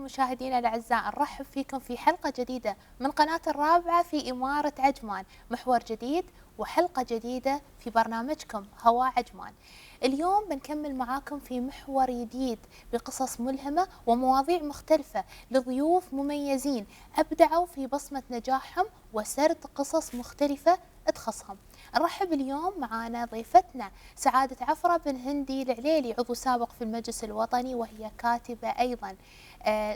وياكم مشاهدينا الأعزاء، نرحب فيكم في حلقة جديدة من قناة الرابعة في إمارة عجمان، محور جديد وحلقة جديدة في برنامجكم هواء عجمان. اليوم بنكمل معاكم في محور جديد بقصص ملهمة ومواضيع مختلفة لضيوف مميزين أبدعوا في بصمة نجاحهم وسرد قصص مختلفة تخصهم. نرحب اليوم معنا ضيفتنا سعادة عفرة بن هندي العليلي، عضو سابق في المجلس الوطني وهي كاتبة أيضا.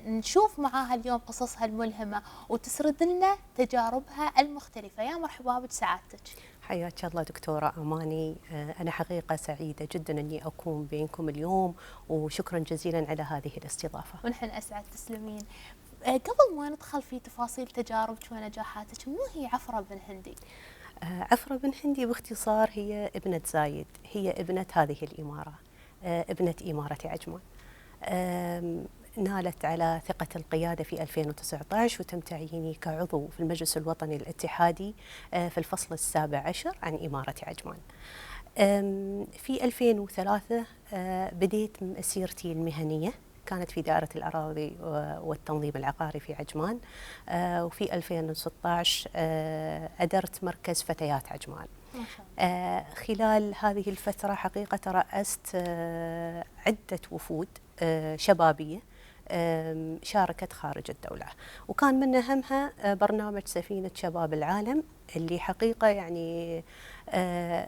نشوف معاها اليوم قصصها الملهمة وتسرد لنا تجاربها المختلفة. يا مرحبا بك سعادتك. حياك الله دكتورة أماني. أنا حقيقة سعيدة جدا أني أكون بينكم اليوم، وشكرا جزيلا على هذه الاستضافة. ونحن أسعد، تسلمين. قبل ما ندخل في تفاصيل تجاربك ونجاحاتك، منو هي عفرة بن هندي؟ عفرة بن هندي باختصار هي ابنة زايد، هي ابنة هذه الإمارة، ابنة إمارة عجمان. نالت على ثقة القيادة في 2019 وتم تعييني كعضو في المجلس الوطني الاتحادي في الفصل ال17 عن إمارة عجمان. في 2003 بديت مسيرتي المهنية، كانت في دائرة الأراضي والتنظيم العقاري في عجمان، وفي 2016 أدرت مركز فتيات عجمان. ما شاء الله. خلال هذه الفترة حقيقة رأست عدة وفود شبابية شاركت خارج الدولة، وكان من أهمها برنامج سفينة شباب العالم، اللي حقيقة يعني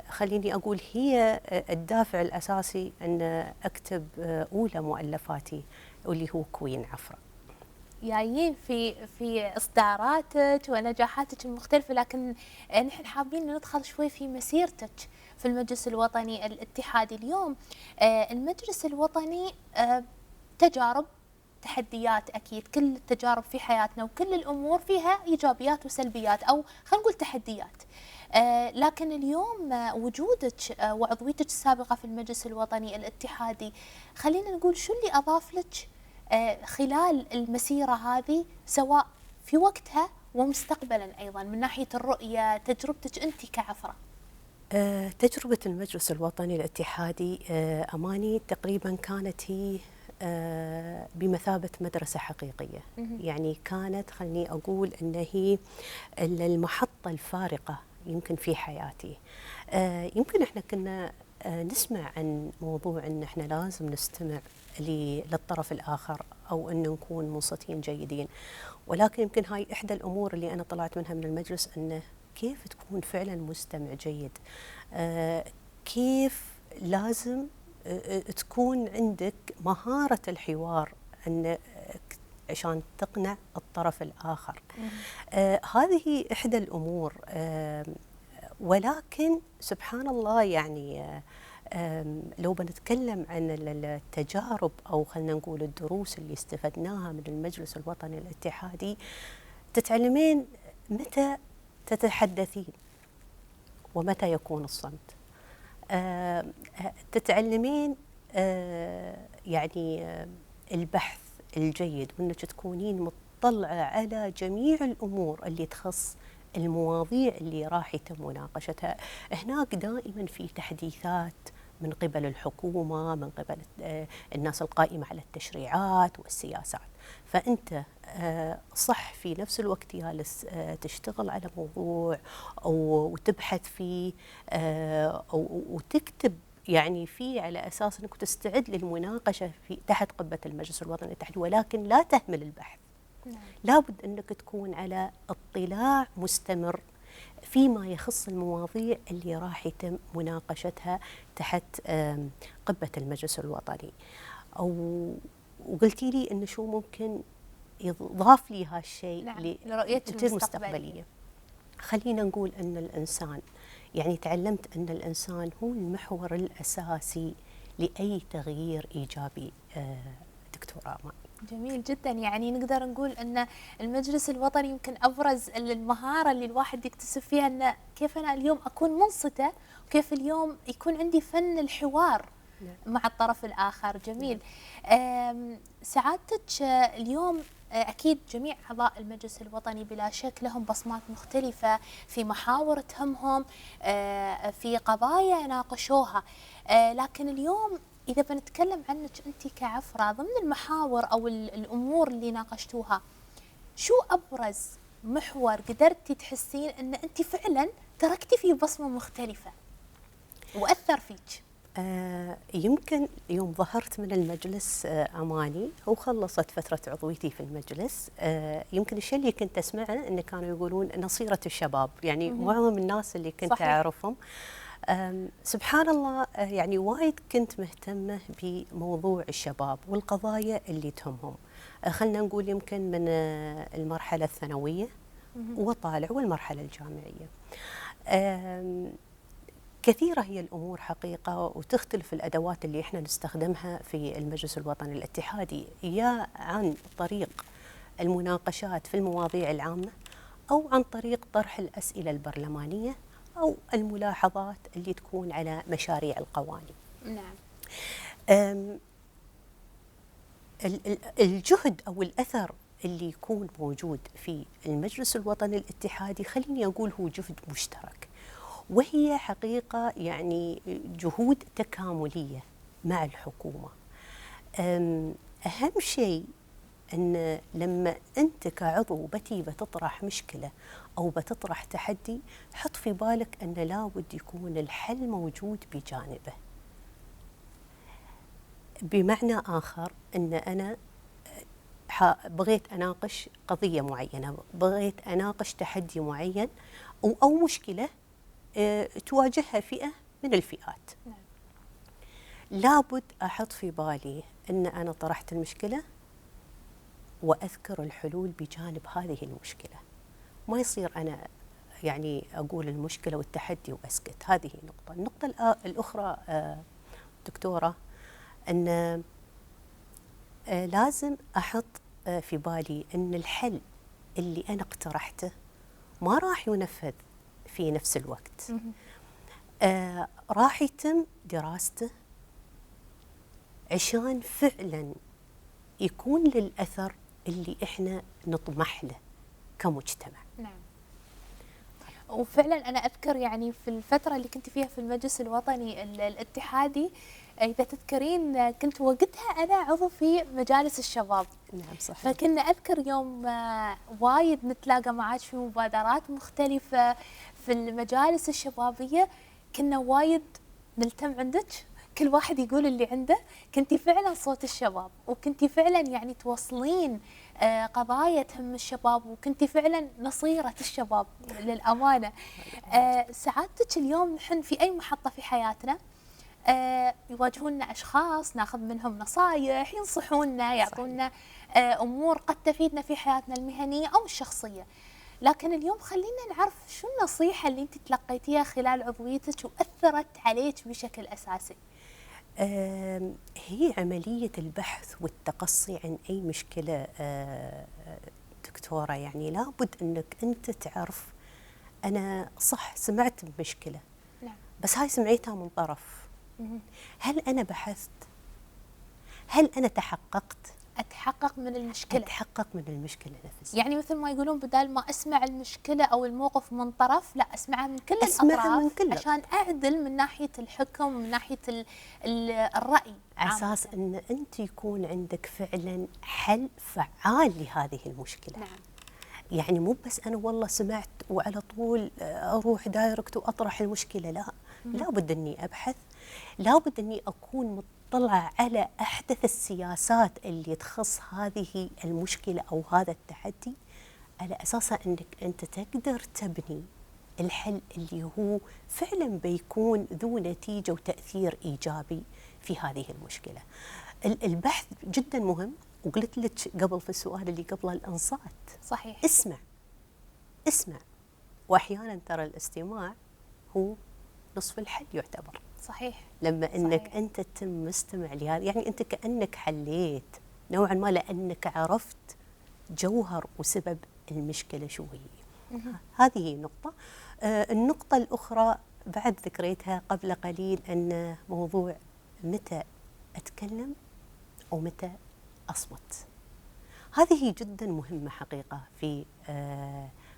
خليني أقول هي الدافع الأساسي أن أكتب أولى مؤلفاتي واللي هو كوين عفرة. جايين في اصداراتك ونجاحاتك المختلفة، لكن نحن حابين ندخل شوي في مسيرتك في المجلس الوطني الاتحادي. اليوم المجلس الوطني تجارب، تحديات، أكيد كل التجارب في حياتنا وكل الأمور فيها إيجابيات وسلبيات، أو خلينا نقول تحديات. لكن اليوم وجودك وعضويتك السابقة في المجلس الوطني الاتحادي، خلينا نقول شو اللي أضاف لك خلال المسيرة هذه، سواء في وقتها ومستقبلا أيضا، من ناحية الرؤية، تجربتك أنت كعفرة؟ تجربة المجلس الوطني الاتحادي أماني تقريبا كانت هي بمثابة مدرسة حقيقية. يعني كانت خلني أقول أن هي المحطة الفارقة يمكن في حياتي. يمكن إحنا كنا نسمع عن موضوع أن إحنا لازم نستمع للطرف الآخر أو أن نكون منصتين جيدين، ولكن يمكن هاي إحدى الأمور اللي أنا طلعت منها من المجلس، أنه كيف تكون فعلا مستمع جيد، كيف لازم تكون عندك مهارة الحوار أن عشان تقنع الطرف الآخر. هذه إحدى الأمور. ولكن سبحان الله يعني لو بنتكلم عن التجارب أو خلينا نقول الدروس اللي استفدناها من المجلس الوطني الاتحادي، تتعلمين متى تتحدثين ومتى يكون الصمت. تتعلمين يعني البحث الجيد، وانك تكونين مطلعة على جميع الأمور اللي تخص المواضيع اللي راح يتم مناقشتها. هناك دائما في تحديثات من قبل الحكومة، من قبل الناس القائمة على التشريعات والسياسات، فأنت صح في نفس الوقت جالس تشتغل على موضوع أو تبحث فيه أو وتكتب يعني فيه على أساس أنك تستعد للمناقشة في تحت قبة المجلس الوطني الاتحادي، ولكن لا تهمل البحث. لابد أنك تكون على اطلاع مستمر فيما يخص المواضيع اللي راح يتم مناقشتها تحت قبة المجلس الوطني. وقلتي لي أنه شو ممكن يضاف لي هالشيء لرؤيتك المستقبلية. خلينا نقول أن الإنسان، يعني تعلمت أن الإنسان هو المحور الأساسي لأي تغيير إيجابي دكتورة أمان. جميل جدا. يعني نقدر نقول أن المجلس الوطني يمكن أبرز المهارة اللي الواحد يكتسب فيها، أن كيف أنا اليوم أكون منصتة، وكيف اليوم يكون عندي فن الحوار مع الطرف الآخر. جميل. سعادتك اليوم أكيد جميع أعضاء المجلس الوطني بلا شك لهم بصمات مختلفة في محاور تهمهم، في قضايا ناقشوها، لكن اليوم إذا بنتكلم عنك أنت كعفرة ضمن المحاور أو الأمور اللي ناقشتوها، شو أبرز محور قدرتي تحسين أن أنت فعلا تركتي فيه بصمة مختلفة وأثر فيك؟ يمكن يوم ظهرت من المجلس أماني وخلصت فترة عضويتي في المجلس، يمكن الشيء اللي كنت أسمعه أنه كانوا يقولون نصيرة الشباب، يعني معظم الناس اللي كنت صحيح. أعرفهم سبحان الله يعني وايد كنت مهتمة بموضوع الشباب والقضايا اللي تهمهم. خلنا نقول يمكن من المرحلة الثانوية وطالع والمرحلة الجامعية. كثيرة هي الأمور حقيقة، وتختلف الأدوات اللي إحنا نستخدمها في المجلس الوطني الاتحادي، يا عن طريق المناقشات في المواضيع العامة أو عن طريق طرح الأسئلة البرلمانية أو الملاحظات اللي تكون على مشاريع القوانين. نعم. الجهد أو الأثر اللي يكون موجود في المجلس الوطني الاتحادي خليني أقول هو جهد مشترك، وهي حقيقة يعني جهود تكاملية مع الحكومة. أهم شيء أن لما أنت كعضو بتطرح مشكلة أو بتطرح تحدي، حط في بالك أن لابد يكون الحل موجود بجانبه. بمعنى آخر أن أنا بغيت أناقش قضية معينة، بغيت أناقش تحدي معين أو مشكلة تواجهها فئة من الفئات، لابد أحط في بالي أن أنا طرحت المشكلة وأذكر الحلول بجانب هذه المشكلة. ما يصير أنا يعني أقول المشكلة والتحدي وأسكت. هذه نقطة. النقطة الأخرى دكتورة، أن لازم أحط في بالي أن الحل اللي أنا اقترحته ما راح ينفذ في نفس الوقت، راح يتم دراسته عشان فعلا يكون للأثر اللي إحنا نطمح له كمجتمع. نعم. وفعلا أنا أذكر يعني في الفترة اللي كنت فيها في المجلس الوطني الاتحادي، إذا تذكرين كنت وقتها أنا عضو في مجالس الشباب. نعم صحيح. فكنا أذكر يوم وايد نتلاقى معاك في مبادرات مختلفة في المجالس الشبابية، كنا وايد نلتم عندك، كل واحد يقول اللي عنده. كنتي فعلا صوت الشباب، وكنتي فعلا يعني توصلين قضايا تهم الشباب، وكنتي فعلا نصيرة الشباب للأمانة. سعادتك اليوم نحن في أي محطة في حياتنا يواجهونا أشخاص ناخذ منهم نصايح، ينصحونا، يعطونا أمور قد تفيدنا في حياتنا المهنية أو الشخصية. لكن اليوم خلينا نعرف شو النصيحة اللي أنت تلقيتيها خلال عضويتك وأثرت عليك بشكل أساسي؟ هي عملية البحث والتقصي عن أي مشكلة دكتورة، يعني لابد أنك أنت تعرف أنا صح سمعت بمشكلة، نعم. بس هاي سمعتها من طرف. هل أنا بحثت؟ هل أنا تحققت؟ أتحقق من المشكلة. أتحقق من المشكلة نفسها. يعني مثل ما يقولون بدال ما أسمع المشكلة أو الموقف من طرف، لا أسمعها من كل أسمعها من الأطراف كل عشان أعدل من ناحية الحكم ومن ناحية الرأي، على أساس أن أنت يكون عندك فعلا حل فعال لهذه المشكلة. نعم. يعني مو بس أنا والله سمعت وعلى طول أروح دايركت وأطرح المشكلة، لا. لابد أني أبحث، لابد أني أكون مطلعة على أحدث السياسات اللي تخص هذه المشكلة أو هذا التحدي، على أساسها أنك أنت تقدر تبني الحل اللي هو فعلا بيكون ذو نتيجة وتأثير إيجابي في هذه المشكلة. البحث جدا مهم، وقلت لك قبل في السؤال اللي قبله الإنصات. صحيح. اسمع، وأحيانا ترى الاستماع هو نصف الحل يعتبر. صحيح. لما انك صحيح. انت تتم مستمع لهذا، يعني انت كانك حليت نوعا ما، لانك عرفت جوهر وسبب المشكله شو هي. هذه نقطه. النقطه الاخرى بعد ذكريتها قبل قليل، ان موضوع متى اتكلم او متى اصمت، هذه جدا مهمه حقيقه في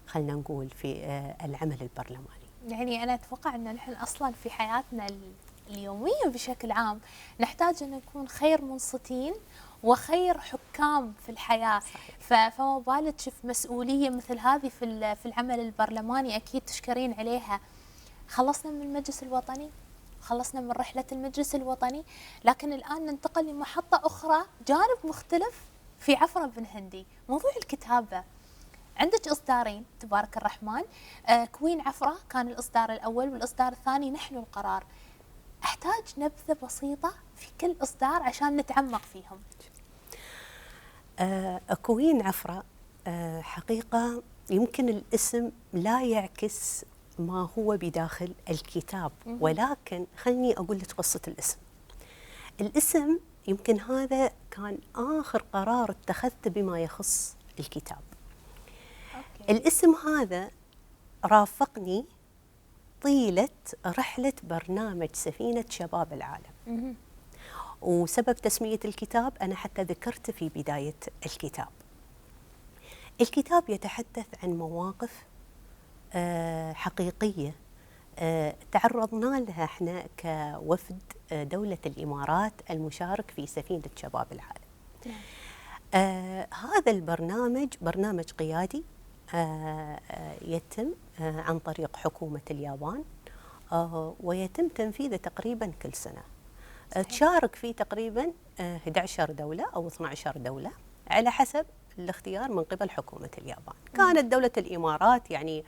خلنا نقول في العمل البرلماني. يعني أنا أتوقع أن نحن أصلا في حياتنا اليومية بشكل عام نحتاج أن نكون خير منصتين وخير حكام في الحياة. فما بالك في مسؤولية مثل هذه في العمل البرلماني، أكيد تشكرين عليها. خلصنا من المجلس الوطني، خلصنا من رحلة المجلس الوطني، لكن الآن ننتقل لمحطة أخرى، جانب مختلف في عفرة بن هندي، موضوع الكتابة. عندك إصدارين تبارك الرحمن، كوين عفرة كان الإصدار الأول، والإصدار الثاني نحن القرار. أحتاج نبذة بسيطة في كل إصدار عشان نتعمق فيهم. كوين عفرة حقيقة يمكن الاسم لا يعكس ما هو بداخل الكتاب، ولكن خلني أقول لك قصة الاسم. الاسم يمكن هذا كان آخر قرار اتخذته بما يخص الكتاب. أوكي. الاسم هذا رافقني طيلة رحلة برنامج سفينة شباب العالم. وسبب تسمية الكتاب أنا حتى ذكرت في بداية الكتاب. الكتاب يتحدث عن مواقف حقيقية تعرضنا لها احنا كوفد دولة الإمارات المشارك في سفينة شباب العالم. هذا البرنامج برنامج قيادي يتم عن طريق حكومة اليابان، ويتم تنفيذه تقريبا كل سنة. تشارك فيه تقريبا 11 دولة أو 12 دولة على حسب الاختيار من قبل حكومة اليابان. كانت دولة الإمارات يعني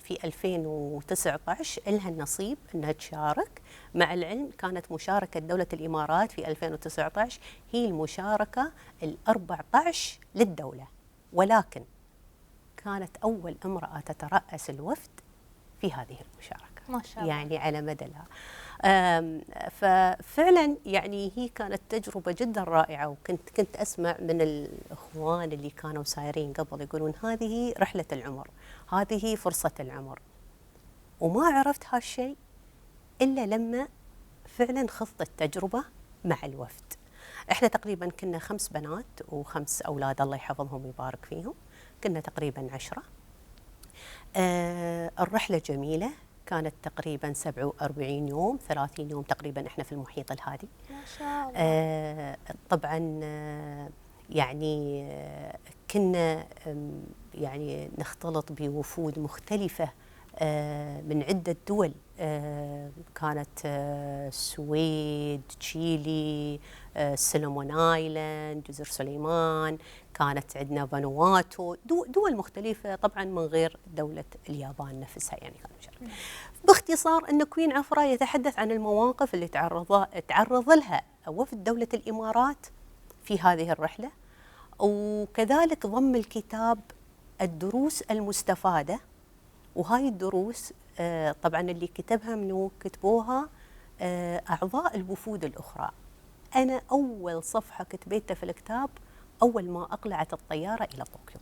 في 2019 لها النصيب أنها تشارك. مع العلم كانت مشاركة دولة الإمارات في 2019 هي المشاركة ال14 للدولة، ولكن كانت أول امرأة تترأس الوفد في هذه المشاركة. ما شاء الله. يعني على مدى لها. ففعلا يعني هي كانت تجربة جدا رائعة. وكنت أسمع من الإخوان اللي كانوا سايرين قبل يقولون هذه رحلة العمر، هذه فرصة العمر. وما عرفت هالشيء إلا لما فعلا خضت التجربة مع الوفد. احنا تقريبا كنا 5 بنات و5 أولاد الله يحفظهم ويبارك فيهم، كنا تقريبا 10. الرحلة جميلة، كانت تقريبا 47 يوم، 30 يوم تقريبا احنا في المحيط الهادي. ما شاء الله. طبعا يعني كنا يعني نختلط بوفود مختلفة من عدة دول. كانت السويد، تشيلي، سلومون آيلاند، جزر سليمان، كانت عندنا فانواتو، دول مختلفة طبعا من غير دولة اليابان نفسها يعني كانوا مشاركين. باختصار أن كوين عفرة يتحدث عن المواقف اللي تعرض لها وفد دولة الإمارات في هذه الرحلة، وكذلك ضم الكتاب الدروس المستفادة. وهاي الدروس طبعا اللي كتبها منو كتبوها أعضاء الوفود الأخرى. أنا أول صفحة كتبتها في الكتاب أول ما أقلعت الطيارة إلى طوكيو.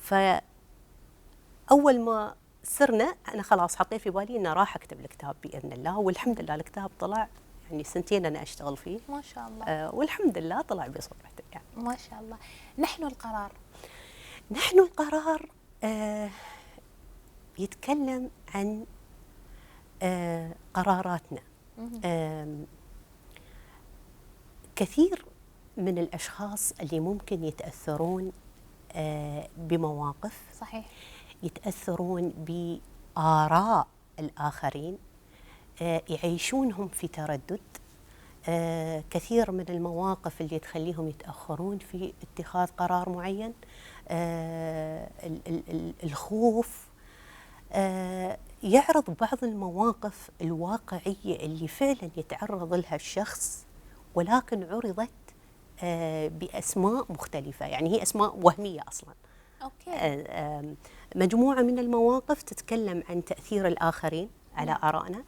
فأول ما سرنا أنا خلاص حطيت في بالي أن راح أكتب الكتاب بإذن الله، والحمد لله الكتاب طلع يعني 2 أنا أشتغل فيه ما شاء الله. والحمد لله طلع بصورته يعني. ما شاء الله. نحن القرار. نحن القرار يتكلم عن قراراتنا. كثير من الأشخاص اللي ممكن يتأثرون بمواقف، صحيح، يتأثرون بآراء الآخرين، يعيشونهم في تردد. كثير من المواقف اللي تخليهم يتأخرون في اتخاذ قرار معين، الخوف. يعرض بعض المواقف الواقعية اللي فعلا يتعرض لها الشخص، ولكن عرضت بأسماء مختلفة، يعني هي أسماء وهمية أصلا. أوكي. مجموعة من المواقف تتكلم عن تأثير الآخرين على آرائنا،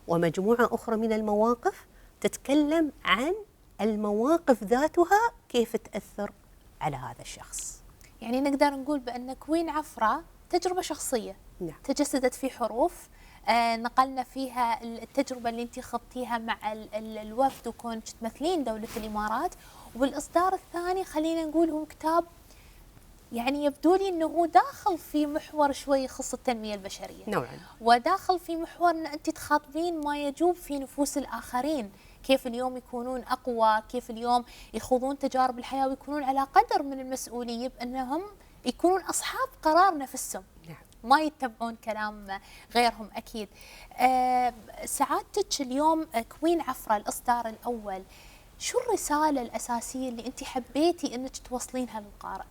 ومجموعة أخرى من المواقف تتكلم عن المواقف ذاتها كيف تأثر على هذا الشخص. يعني نقدر نقول بأن كوين عفرة تجربة شخصية. نعم. تجسدت في حروف، نقلنا فيها التجربة اللي انت خضتيها مع الوفد وكنت تمثلين دولة الإمارات. والإصدار الثاني خلينا نقول هو كتاب يعني يبدو لي أنه هو داخل في محور شوي يخص التنمية البشرية نوعا. وداخل في محور أن أنت تخاطبين ما يجوب في نفوس الآخرين، كيف اليوم يكونون أقوى، كيف اليوم يخوضون تجارب الحياة ويكونون على قدر من المسؤولية بأنهم يكونون أصحاب قرار نفسهم. نعم. ما يتبعون كلام غيرهم أكيد. سعادتك اليوم كوين عفرة الإصدار الأول، شو الرسالة الأساسية اللي أنت حبيتي أنك توصلينها للقارئ؟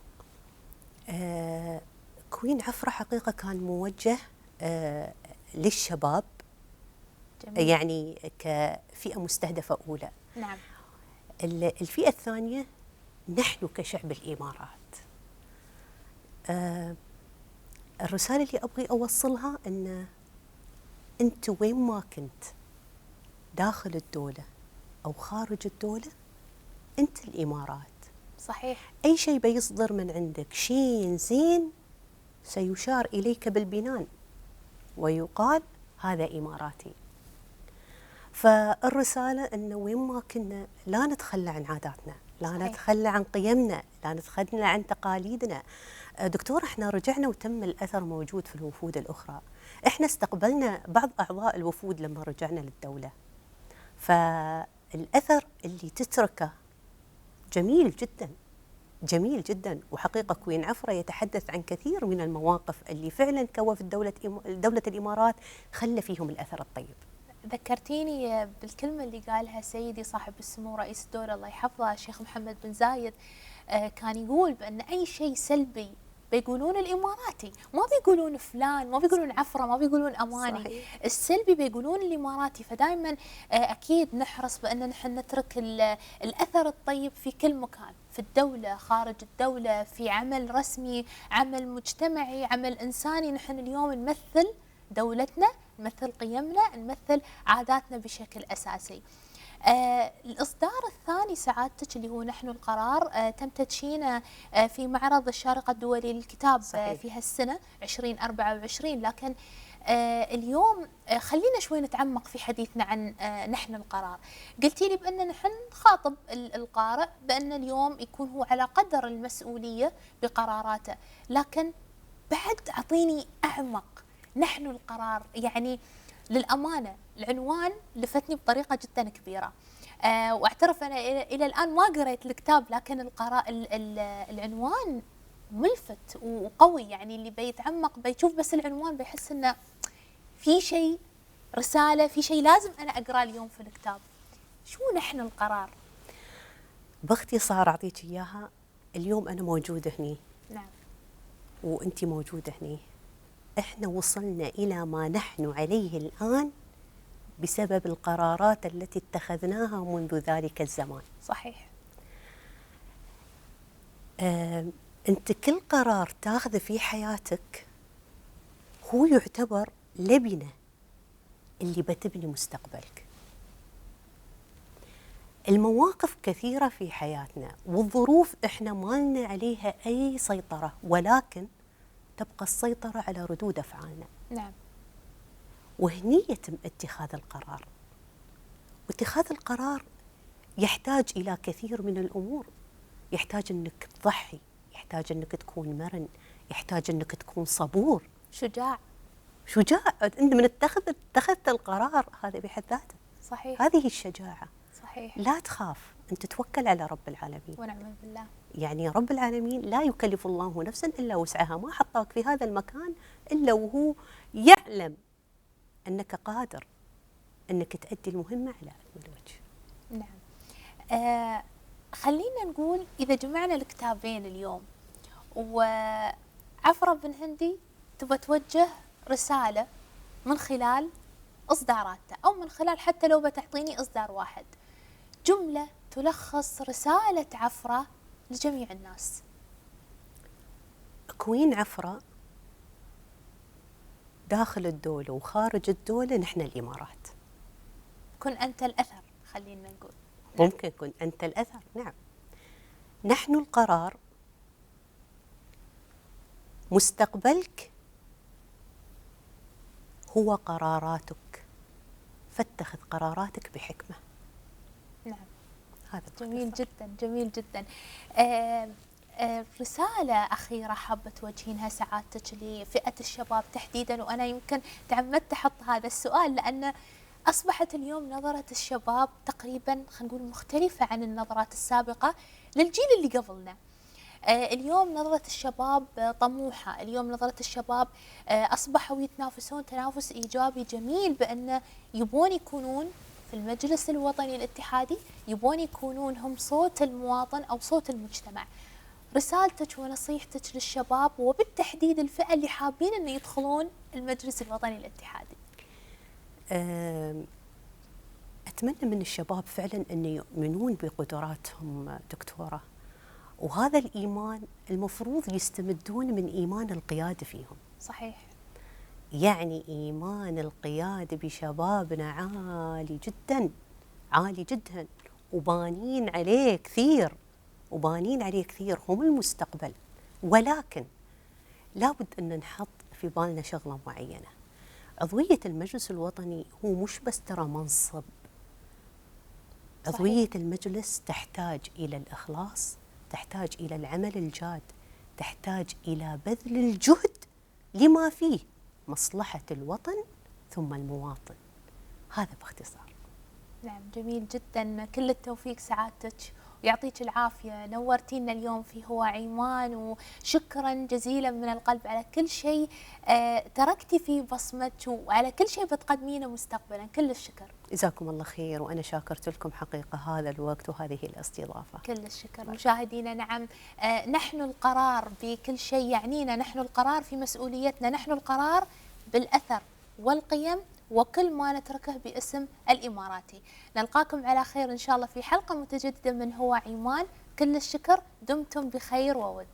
كوين عفرة حقيقة كان موجه للشباب. جميل. يعني كفئة مستهدفة أولى. نعم. الفئة الثانية نحن كشعب الإمارات. الرسالة اللي أبغي أوصلها أن أنت وين ما كنت داخل الدولة أو خارج الدولة أنت الإمارات. صحيح. أي شيء بيصدر من عندك شيء زين سيشار إليك بالبنان ويقال هذا إماراتي. فالرسالة أنه وين ما كنا لا نتخلى عن عاداتنا، لا صحيح. نتخلى عن قيمنا، لا نتخلى عن تقاليدنا. دكتور، احنا رجعنا وتم الأثر موجود في الوفود الأخرى. احنا استقبلنا بعض أعضاء الوفود لما رجعنا للدولة، فالأثر اللي تتركه جميل جدا، جميل جدا. وحقيقة كوين عفرة يتحدث عن كثير من المواقف اللي فعلا كوفد دولة الإمارات خلى فيهم الأثر الطيب. ذكرتيني بالكلمة اللي قالها سيدي صاحب السمو رئيس الدولة الله يحفظه الشيخ محمد بن زايد، كان يقول بأن أي شيء سلبي بيقولون الإماراتي، ما بيقولون فلان، ما بيقولون عفرة، ما بيقولون أماني. صحيح. السلبي بيقولون الإماراتي. فدائما أكيد نحرص بأن نحن نترك الأثر الطيب في كل مكان، في الدولة، خارج الدولة، في عمل رسمي، عمل مجتمعي، عمل إنساني. نحن اليوم نمثل دولتنا، نمثل قيمنا، نمثل عاداتنا بشكل أساسي. الإصدار الثاني سعادتك اللي هو نحن القرار، تم تدشينه في معرض الشارقة الدولي للكتاب في هالسنة 2024. لكن اليوم خلينا شوي نتعمق في حديثنا عن نحن القرار. قلتي لي بأن نحن نخاطب القارئ بأن اليوم يكون هو على قدر المسؤولية بقراراته، لكن بعد أعطيني أعمق. نحن القرار يعني للأمانة العنوان لفتني بطريقة جدا كبيرة. واعترف أنا إلى الآن ما قريت الكتاب، لكن العنوان ملفت وقوي. يعني اللي بيتعمق بيشوف بس العنوان بيحس إنه في شيء، رسالة، في شيء لازم أنا أقرأ اليوم في الكتاب. شو نحن القرار؟ باختصار أعطيك إياها. اليوم أنا موجودة هني. نعم. وأنتي موجودة هني. إحنا وصلنا إلى ما نحن عليه الآن بسبب القرارات التي اتخذناها منذ ذلك الزمان. صحيح. أنت كل قرار تاخذه في حياتك هو يعتبر لبنة اللي بتبني مستقبلك. المواقف كثيرة في حياتنا والظروف إحنا ما لنا عليها أي سيطرة، ولكن تبقى السيطرة على ردود أفعالنا. نعم. وهني يتم اتخاذ القرار. واتخاذ القرار يحتاج إلى كثير من الأمور. يحتاج أنك تضحي، يحتاج أنك تكون مرن، يحتاج أنك تكون صبور، شجاع. أنت من اتخذت القرار هذا بحد ذاته. صحيح. هذه الشجاعة. صحيح. لا تخاف، أنت توكل على رب العالمين. ونعم بالله. يعني رب العالمين لا يكلف الله نفسا إلا وسعها. ما حطاك في هذا المكان إلا وهو يعلم أنك قادر أنك تؤدي المهمة على أكمل وجه. نعم. خلينا نقول إذا جمعنا الكتابين اليوم وعفرة بن هندي تبغى توجه رسالة من خلال إصداراته، أو من خلال حتى لو بتعطيني إصدار واحد، جملة تلخص رسالة عفرة لجميع الناس. كوين عفرة داخل الدولة وخارج الدولة نحن الإمارات. كن أنت الأثر، خلينا نقول. ممكن كن أنت الأثر. نعم. نحن القرار. مستقبلك هو قراراتك، فاتخذ قراراتك بحكمة. نعم. هذا جميل جدا، جميل جدا. رسالة أخيرة حابة توجهينها سعادتك لفئة الشباب تحديدا، وأنا يمكن تعمدت أحط هذا السؤال لأن أصبحت اليوم نظرة الشباب تقريبا خلينا نقول مختلفة عن النظرات السابقة للجيل اللي قبلنا. اليوم نظرة الشباب طموحة، اليوم نظرة الشباب أصبحوا يتنافسون تنافس إيجابي جميل، بأن يبون يكونون في المجلس الوطني الاتحادي، يبون يكونون هم صوت المواطن أو صوت المجتمع. رسالتك ونصيحتك للشباب وبالتحديد الفئة اللي حابين أن يدخلون المجلس الوطني الاتحادي؟ أتمنى من الشباب فعلا أن يؤمنون بقدراتهم دكتورة، وهذا الإيمان المفروض يستمدون من إيمان القيادة فيهم. صحيح. يعني إيمان القيادة بشبابنا عالي جدا، عالي جدا، وبانين عليه كثير، وبانين عليه كثير، هم المستقبل. ولكن لابد أن نحط في بالنا شغلة معينة. عضوية المجلس الوطني هو مش بس ترى منصب. عضوية المجلس تحتاج إلى الإخلاص، تحتاج إلى العمل الجاد، تحتاج إلى بذل الجهد لما فيه مصلحة الوطن ثم المواطن. هذا باختصار. نعم، جميل جدا، كل التوفيق سعادتك ويعطيك العافية، نورتينا اليوم في هو عمان، وشكرا جزيلا من القلب على كل شيء تركتي فيه بصمتك وعلى كل شيء بتقدمينه مستقبلا، كل الشكر. جزاكم الله خير، وأنا شاكرت لكم حقيقة هذا الوقت وهذه الاستضافة. كل الشكر. مشاهدينا، نعم، نحن القرار بكل شيء يعنينا، نحن القرار في مسؤوليتنا، نحن القرار بالأثر والقيم وكل ما نتركه باسم الإماراتي. نلقاكم على خير إن شاء الله في حلقة متجددة من هو عمان. كل الشكر، دمتم بخير وود.